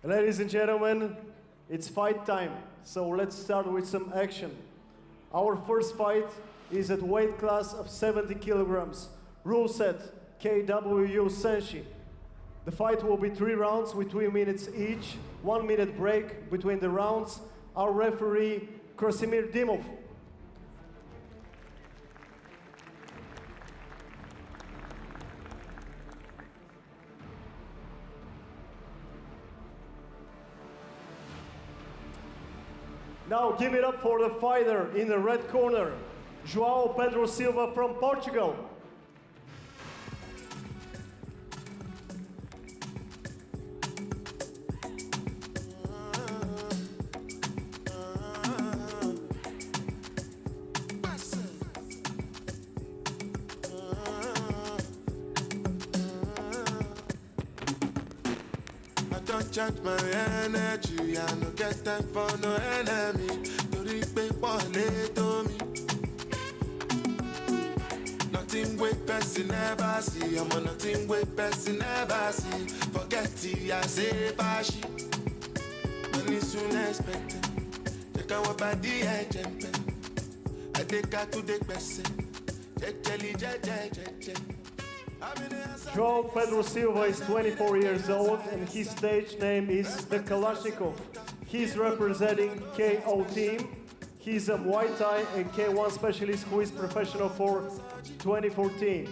Ladies and gentlemen, it's fight time, so let's start with some action. Our first fight is at weight class of 70 kilograms. Rule set, KWU Senshi. The fight will be 3 rounds with 3 minutes each, 1 minute break between the rounds. Our referee, Krasimir Dimov. Now give it up for the fighter in the red corner, João Pedro Silva from Portugal. Charge my energy, I no get time for no enemy. Tori pe pole to me. Nothing wait person never see. I'm on nothing wait person never see. Forget it, I say bashi. Money soon expected. Check out what body I jump. I take out to the person. João Pedro Silva is 24 years old and his stage name is the Kalashnikov. He's representing KO team. He's a Muay Thai and K1 specialist who is professional for 2014.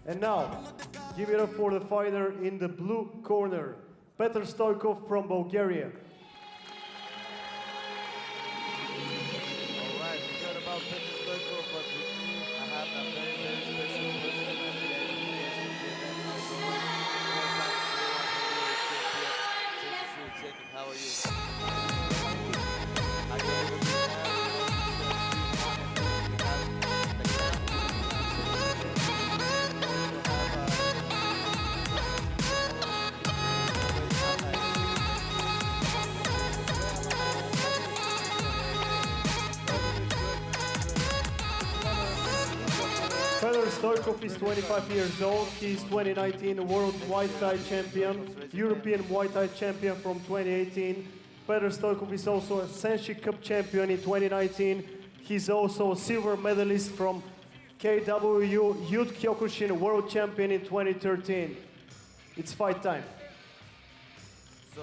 And now, give it up for the fighter in the blue corner, Petar Stoykov from Bulgaria. Alright, we heard about Petar Stoykov, but with me I have a very, very special person. How are you? Petar Stoykov is 25 years old. He's 2019 World Muay Thai Champion, European Muay Thai Champion from 2018. Petar Stoykov is also a Senshi Cup Champion in 2019. He's also a silver medalist from KWU Youth Kyokushin World Champion in 2013. It's fight time. So,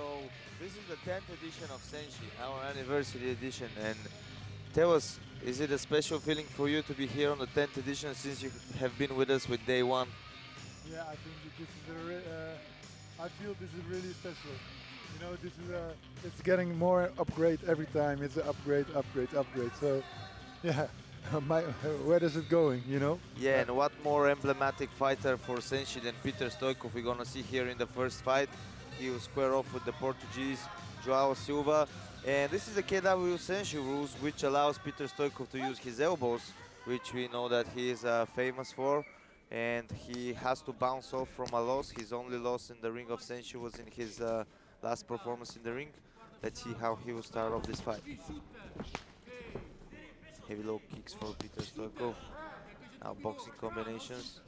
this is the 10th edition of Senshi, our anniversary edition, and tell us, is it a special feeling for you to be here on the 10th edition since you have been with us with day one? Yeah, I think this is I feel this is really special. You know, this is it's getting more upgrade every time. It's an upgrade, upgrade, upgrade. So, yeah, where is it going? You know? Yeah, and what more emblematic fighter for Senshi than Petar Stoykov we're gonna see here in the first fight. He will square off with the Portuguese João Silva. And this is the KW Senshi rules, which allows Petar Stoykov to use his elbows, which we know that he is famous for. And he has to bounce off from a loss. His only loss in the ring of Senshi was in his last performance in the ring. Let's see how he will start off this fight. Heavy low kicks for Petar Stoykov. Now boxing combinations.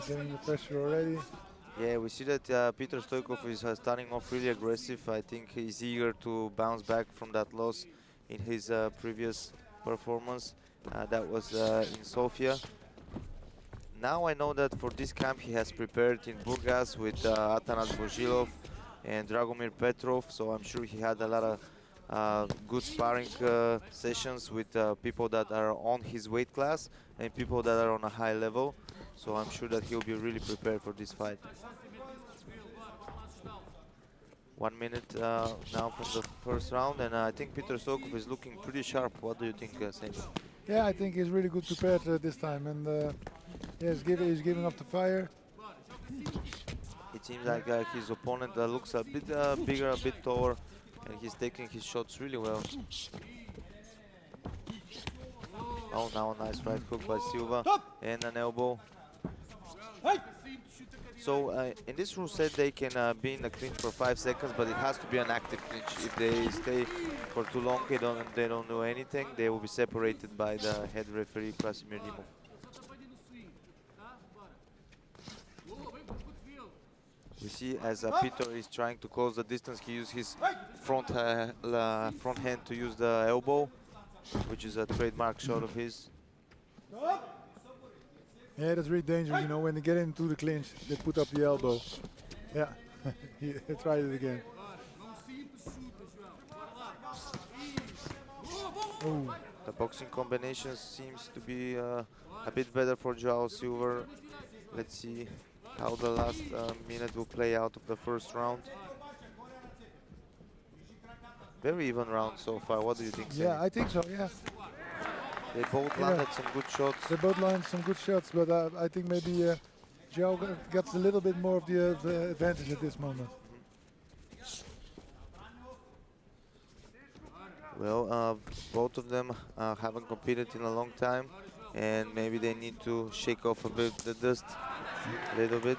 Getting the pressure already. Yeah, we see that Petar Stoykov is starting off really aggressive. I think he's eager to bounce back from that loss in his previous performance. That was in Sofia. Now I know that for this camp he has prepared in Burgas with Atanas Bozhilov and Dragomir Petrov, so I'm sure he had a lot of good sparring sessions with people that are on his weight class and people that are on a high level. So I'm sure that he'll be really prepared for this fight. 1 minute now from the first round, and I think Petar Stoykov is looking pretty sharp. What do you think, Senshi? Yeah, I think he's really good prepared this time, and yeah, he's giving up the fire. It seems like his opponent looks a bit bigger, a bit taller, and he's taking his shots really well. Oh, now a nice right hook by Silva and an elbow. So in this rule set they can be in a clinch for 5 seconds, but it has to be an active clinch. If they stay for too long, they don't do anything. They will be separated by the head referee Krasimir Dimov. We see as Peter is trying to close the distance, he uses his front hand to use the elbow, which is a trademark shot of his. Yeah, that's really dangerous, you know, when they get into the clinch, they put up the elbow. Yeah, he tried it again. Oh. The boxing combination seems to be a bit better for João Silva. Let's see how the last minute will play out of the first round. Very even round so far. What do you think, Senshi? Yeah, I think so, yeah. They both landed some good shots. They both landed some good shots, but I think maybe João gets a little bit more of the advantage at this moment. Well, both of them haven't competed in a long time, and maybe they need to shake off a bit the dust, a little bit.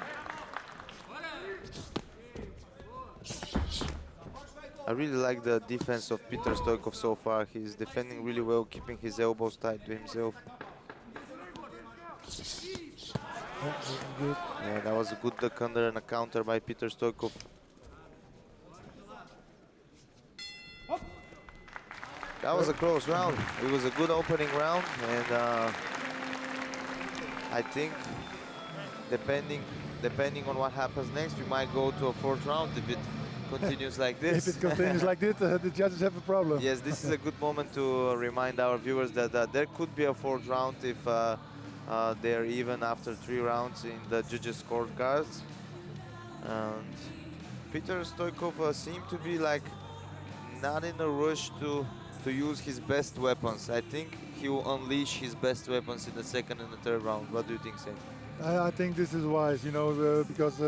I really like the defense of Petar Stoykov so far. He's defending really well, keeping his elbows tight to himself. Yeah, good. Yeah, that was a good duck under and a counter by Petar Stoykov. That was a close round. It was a good opening round, and I think depending on what happens next, we might go to a fourth round if it continues like this. If it continues like this, the judges have a problem. Yes, this is a good moment to remind our viewers that there could be a fourth round if they're even after 3 rounds in the judges' scorecards. And Petar Stoykov seemed to be like not in a rush to use his best weapons. I think he will unleash his best weapons in the second and the third round. What do you think, Sam? I think this is wise, you know, because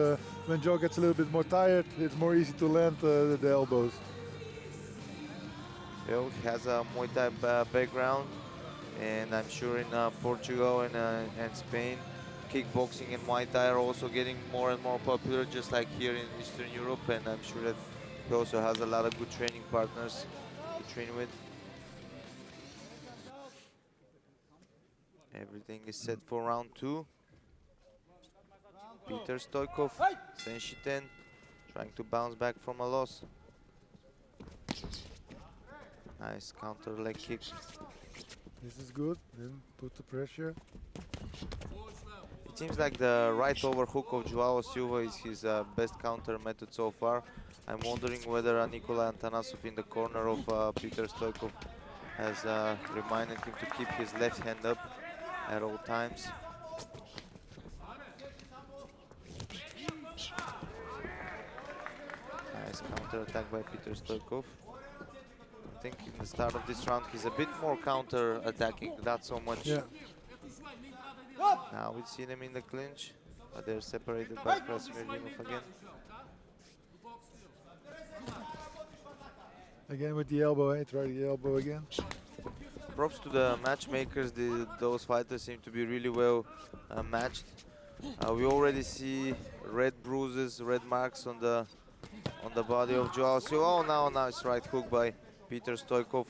when Joe gets a little bit more tired, it's more easy to land the elbows. Well, he has a Muay Thai background, and I'm sure in Portugal and Spain, kickboxing and Muay Thai are also getting more and more popular, just like here in Eastern Europe, and I'm sure that he also has a lot of good training partners to train with. Everything is set for round 2. Petar Stoykov, Senshi 10, trying to bounce back from a loss. Nice counter leg kick. This is good, then put the pressure. It seems like the right overhook of João Silva is his best counter method so far. I'm wondering whether Nikolai Antanasov in the corner of Petar Stoykov has reminded him to keep his left hand up at all times. Nice counter attack by Petar Stoykov. I think in the start of this round he's a bit more counter attacking, not so much. Yeah. Now we see them in the clinch, but they're separated by Krasimir Limov again. Again with the elbow, try the elbow again. Props to the matchmakers, those fighters seem to be really well matched. We already see red bruises, red marks on the body of João Silva. Oh, now nice right hook by Petar Stoykov.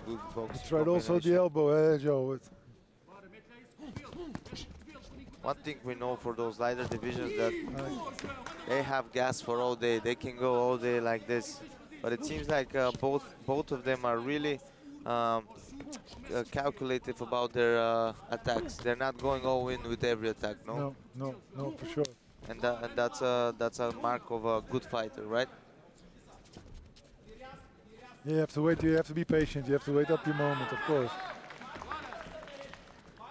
Good boxing Tried also the combination. elbow, Joe. One thing we know for those lighter divisions that they have gas for all day. They can go all day like this. But it seems like both of them are really calculative about their attacks. They're not going all in with every attack, no? No, for sure. And that's a mark of a good fighter, right? You have to wait. You have to be patient. You have to wait up your moment, of course.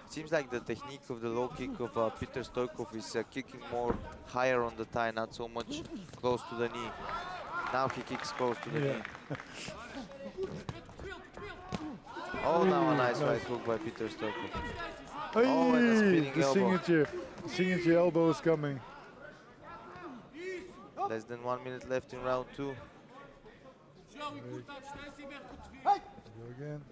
It seems like the technique of the low kick of Petar Stoykov is kicking more higher on the thigh, not so much close to the knee. Now he kicks close to the knee. Oh, now a nice right hook by Petar Stoykov. Oh, and a spinning the elbow. signature elbow is coming. Less than 1 minute left in round 2. Go again.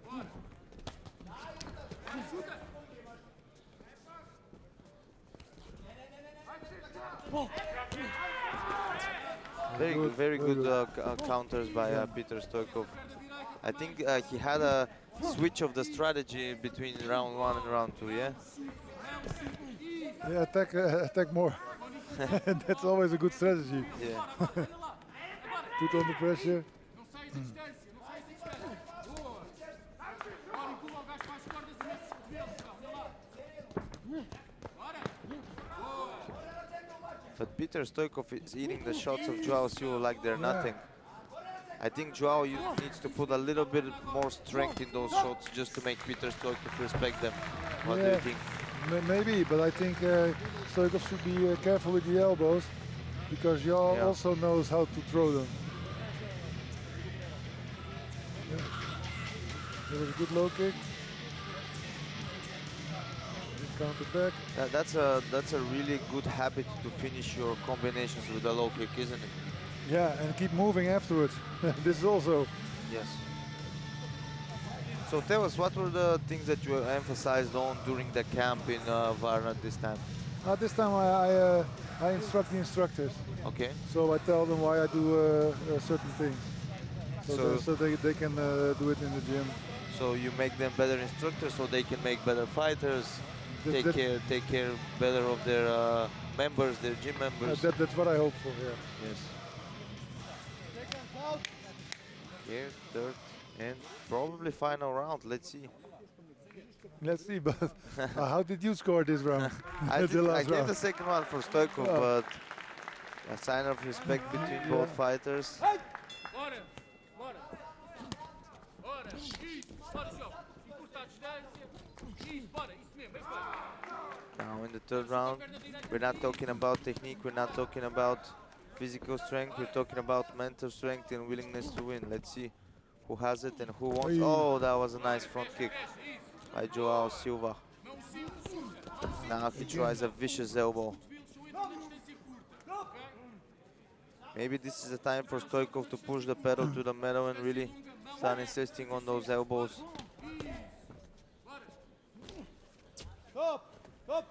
Very good counters by Petar Stoykov. I think he had a switch of the strategy between round 1 and round 2, yeah? Yeah, attack more. That's always a good strategy. Yeah. Put on the pressure. But Petar Stoykov is eating the shots of João Silva like they're nothing. I think João needs to put a little bit more strength in those shots just to make Petar Stoykov respect them. What do you think? Maybe, but I think Stoykov should be careful with the elbows because João also knows how to throw them. Yeah. There was a good low kick. Counter back. That's a really good habit to finish your combinations with a low kick, isn't it? Yeah, and keep moving afterwards. This is also. Yes. So tell us, what were the things that you emphasized on during the camp in Varna this time? This time I instruct the instructors. Okay. So I tell them why I do certain things. So they can do it in the gym. So you make them better instructors so they can make better fighters, take care better of their members, their gym members. That's what I hope for, yeah. Yes. Here, third and probably final round. Let's see. Let's see, but how did you score this round? I gave the second one for Stoykov, but a sign of respect between both fighters. Now in the third round, we're not talking about technique, we're not talking about physical strength, we're talking about mental strength and willingness to win. Let's see who has it and who wants. Oh, that was a nice front kick by João Silva. Now he tries a vicious elbow. Maybe this is the time for Stoykov to push the pedal to the metal and really start insisting on those elbows.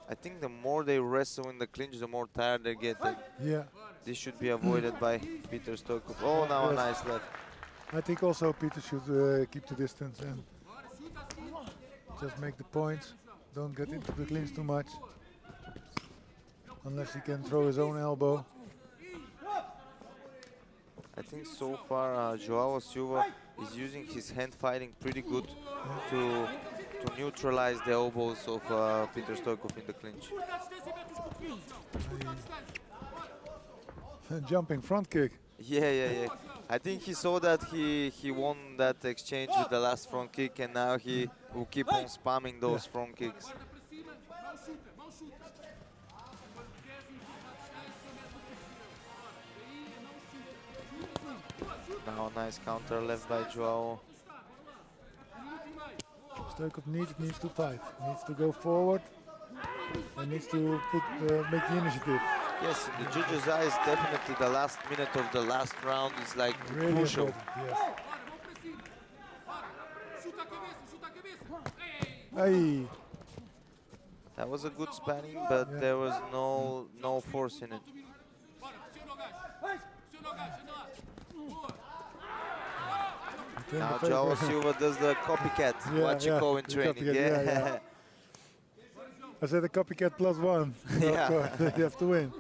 I think the more they wrestle in the clinch, the more tired they get. Yeah. This should be avoided by Petar Stoykov. Oh, now a nice left. I think also Peter should keep the distance and just make the points. Don't get into the clinch too much. Unless he can throw his own elbow. I think so far João Silva is using his hand fighting pretty good to neutralize the elbows of Petar Stoykov in the clinch. Jumping front kick. Yeah. I think he saw that he won that exchange with the last front kick, and now he will keep on spamming those front kicks. Now a nice counter left by João. Stoykov needs to fight, needs to go forward, and needs to make the initiative. Yes, in the judges' eyes, definitely the last minute of the last round is like Really crucial. important, yes. Hey. That was a good spanning, but there was no force in it. Now João Silva does the copycat, what you call in training. Yeah. I said a copycat +1. Yeah. Of course, you have to win.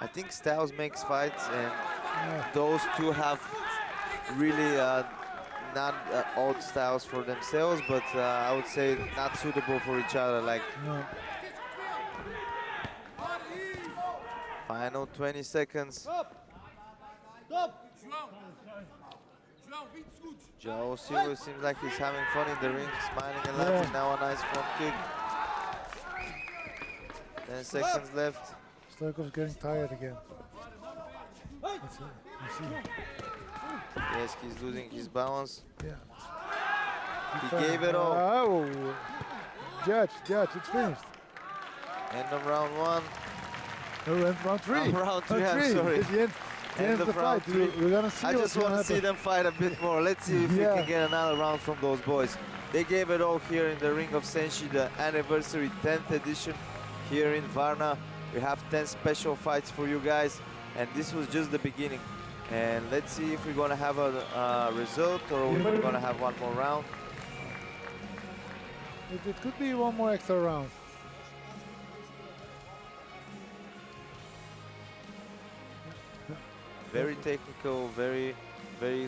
I think styles makes fights, and those two have really not odd styles for themselves, but I would say not suitable for each other. Like final 20 seconds. João Silva seems like he's having fun in the ring, smiling and laughing. Now a nice front kick. 10 seconds left. Stoykov's getting tired again. Let's see. Yes, he's losing his balance. Yeah. He gave it all. Oh, judge, it's finished. End of round 1. No, round 3. Round 3, I'm sorry. It's the end of the round fight. 3. We're gonna see. I just want to see them fight a bit more. Let's see if we can get another round from those boys. They gave it all here in the ring of Senshi, the anniversary 10th edition here in Varna. We have 10 special fights for you guys, and this was just the beginning. And let's see if we're gonna have a result or if we're gonna have one more round. It could be one more extra round. Very technical, very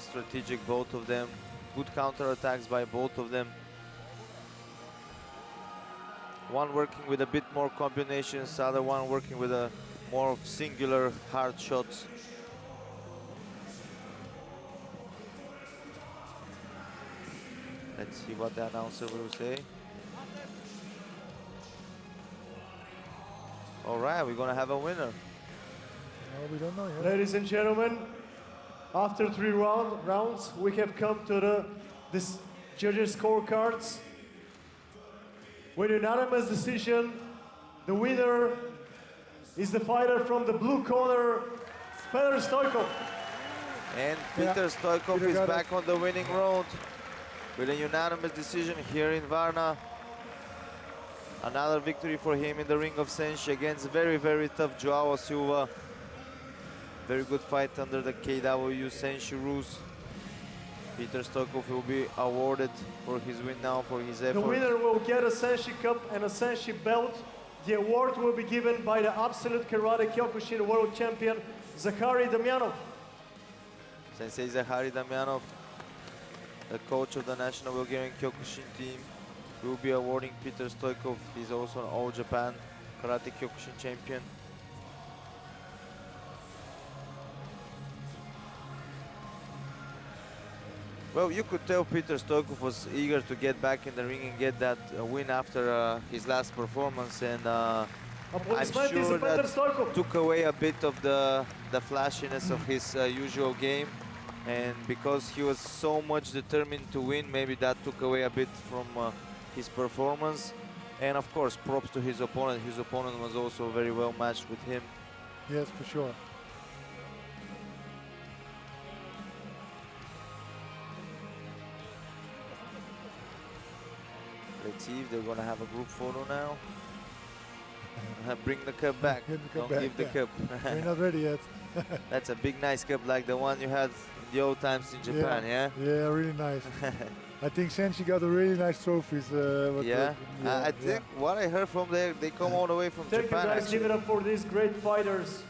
strategic, both of them. Good counter-attacks by both of them. One working with a bit more combinations, the other one working with a more of singular hard shots. Let's see what the announcer will say. All right, we're gonna have a winner. No, we don't know yet. Ladies and gentlemen, after 3 rounds, we have come to this judges' scorecards. With unanimous decision, the winner is the fighter from the blue corner, Petar Stoykov. And Petar Stoykov Peter is got back on the winning road with a unanimous decision here in Varna. Another victory for him in the ring of Senshi against very tough João Silva. Very good fight under the KW Senshi rules. Petar Stoykov will be awarded for his win now, for his effort. The winner will get a Senshi Cup and a Senshi belt. The award will be given by the absolute karate Kyokushin world champion, Zakhary Damyanov. Sensei Zakhary Damyanov, the coach of the national Bulgarian Kyokushin team, will be awarding Petar Stoykov. He's also an All Japan Karate Kyokushin champion. Well, you could tell Petar Stoykov was eager to get back in the ring and get that win after his last performance, and I'm sure that took away a bit of the flashiness of his usual game, and because he was so much determined to win, maybe that took away a bit from his performance. And of course, props to his opponent. His opponent was also very well matched with him. Yes, for sure. Let's see if they're gonna have a group photo now. Bring the cup back. Don't give the cup. We're not ready yet. That's a big, nice cup like the one you had in the old times in Japan, yeah? Yeah, really nice. I think Senshi got a really nice trophies. I think what I heard from there, they come all the way from Thank Japan. you guys, Actually. give it up for these great fighters.